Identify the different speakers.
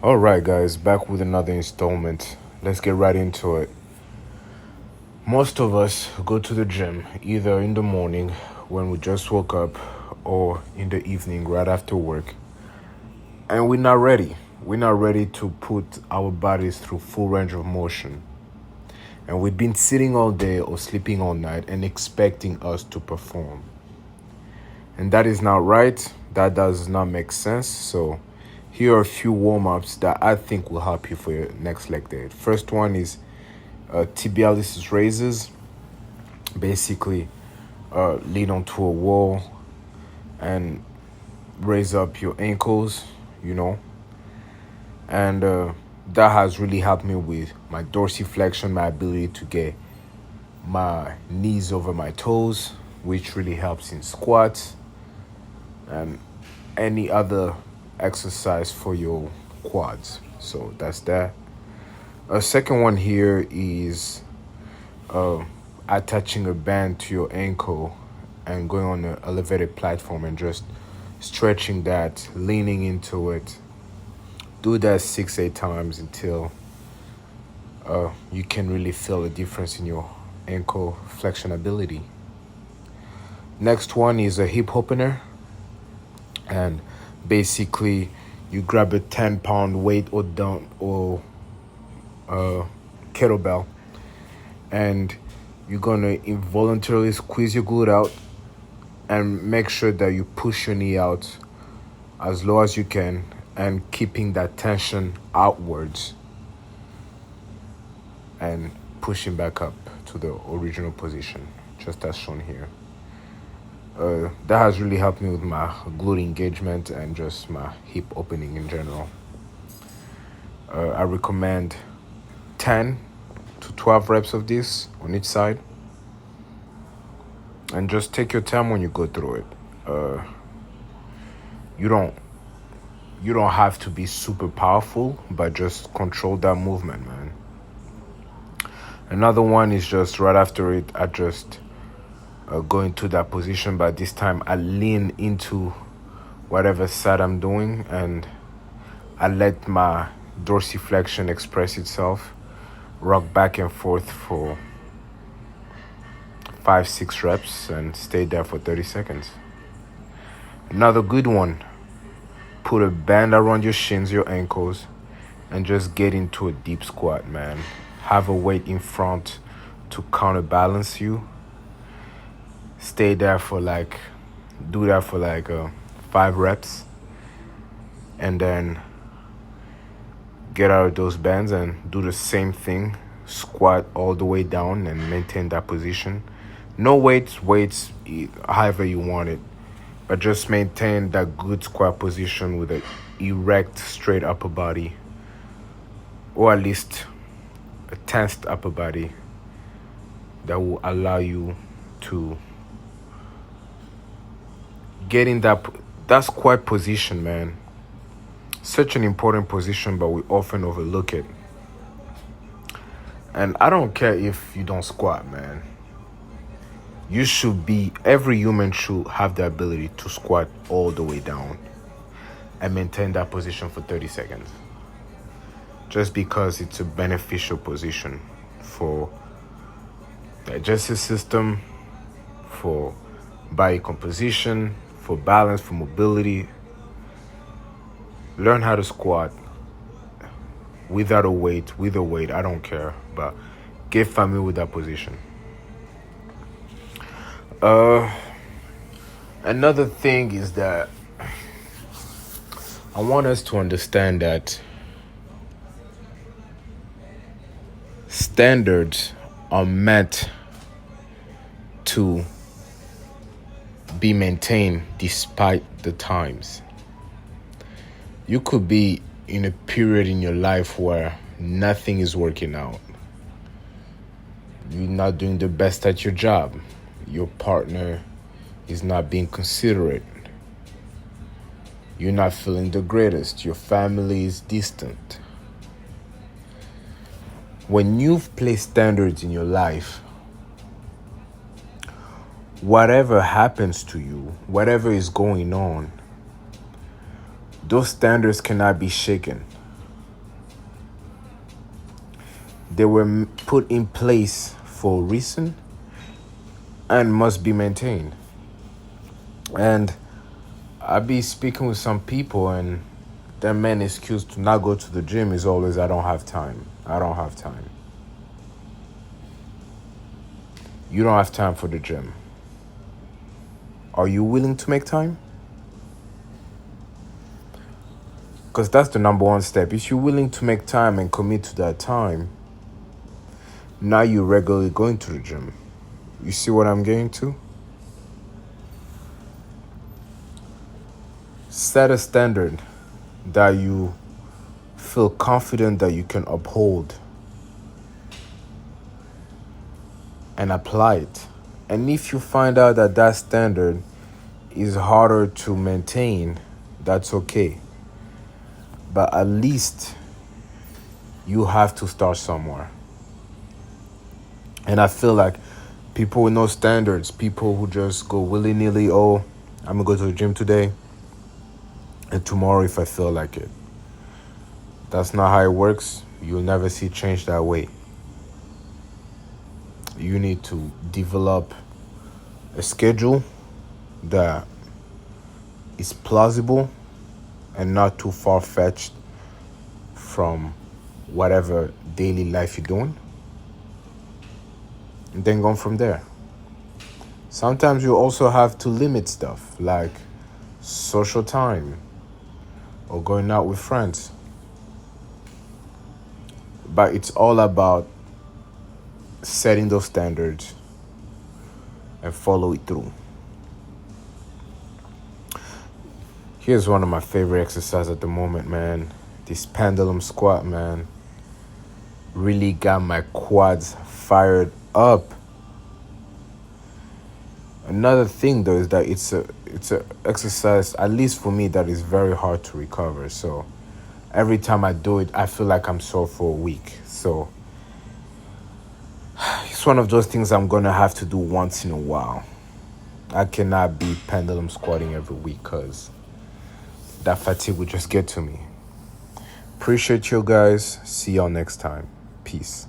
Speaker 1: All right, guys, back with another installment. Let's get right into it. Most of us go to the gym either in the morning when we just woke up or in the evening right after work. And we're not ready. We're not ready to put our bodies through full range of motion. And we've been sitting all day or sleeping all night and expecting us to perform. And that is not right. That does not make sense. So here are a few warm-ups that I think will help you for your next leg day. First one is tibialis raises. Basically, lean onto a wall and raise up your ankles, you know. And that has really helped me with my dorsiflexion, my ability to get my knees over my toes, which really helps in squats and any other exercise for your quads. So that's that. A second one here is attaching a band to your ankle and going on an elevated platform and just stretching that, leaning into it. Do that 6-8 times until you can really feel the difference in your ankle flexion ability. Next one is a hip opener. And basically, you grab a 10-pound weight or dump or kettlebell, and you're gonna involuntarily squeeze your glute out and make sure that you push your knee out as low as you can and keeping that tension outwards and pushing back up to the original position, just as shown here. That has really helped me with my glute engagement and just my hip opening in general. I recommend 10 to 12 reps of this on each side. And just take your time when you go through it. You don't have to be super powerful, but just control that movement, man. Another one is just right after it, I just go into that position, but this time I lean into whatever side I'm doing and I let my dorsiflexion express itself, rock back and forth for 5-6 reps and stay there for 30 seconds. Another good one, put a band around your shins, your ankles, and just get into a deep squat, man. Have a weight in front to counterbalance you. Stay there for do that for 5 reps, and then get out of those bands and do the same thing. Squat all the way down and maintain that position. No weights, however you want it, but just maintain that good squat position with an erect, straight upper body, or at least a tensed upper body that will allow you to get in that squat position, man. Such an important position, but we often overlook it. And I don't care if you don't squat, man. Every human should have the ability to squat all the way down and maintain that position for 30 seconds. Just because it's a beneficial position for digestive system, for body composition, for balance, for mobility. Learn how to squat without a weight, with a weight, I don't care, but get familiar with that position. Another thing is that I want us to understand that standards are meant to be maintained despite the times. You could be in a period in your life where nothing is working out. You're not doing the best at your job. Your partner is not being considerate. You're not feeling the greatest. Your family is distant. When you've placed standards in your life, whatever happens to you, whatever is going on, those standards cannot be shaken. They were put in place for a reason and must be maintained. And I be speaking with some people, and their main excuse to not go to the gym is always, I don't have time. I don't have time. You don't have time for the gym. Are you willing to make time? Because that's the number one step. If you're willing to make time and commit to that time, now you're regularly going to the gym. You see what I'm getting to? Set a standard that you feel confident that you can uphold and apply it. And if you find out that that standard is harder to maintain, that's okay. But at least you have to start somewhere. And I feel like people with no standards, people who just go willy-nilly, oh, I'm gonna go to the gym today and tomorrow if I feel like it. That's not how it works. You'll never see change that way. You need to develop a schedule that is plausible and not too far-fetched from whatever daily life you're doing, and then go from there. Sometimes you also have to limit stuff like social time or going out with friends. But it's all about setting those standards and follow it through. Here's one of my favorite exercises at the moment, man. This pendulum squat, man, really got my quads fired up. Another thing though is that it's a exercise, at least for me, that is very hard to recover. So every time I do it, I feel like I'm sore for a week. So it's one of those things I'm gonna have to do once in a while. I cannot be pendulum squatting every week because that fatigue would just get to me. Appreciate you guys. See y'all next time. Peace.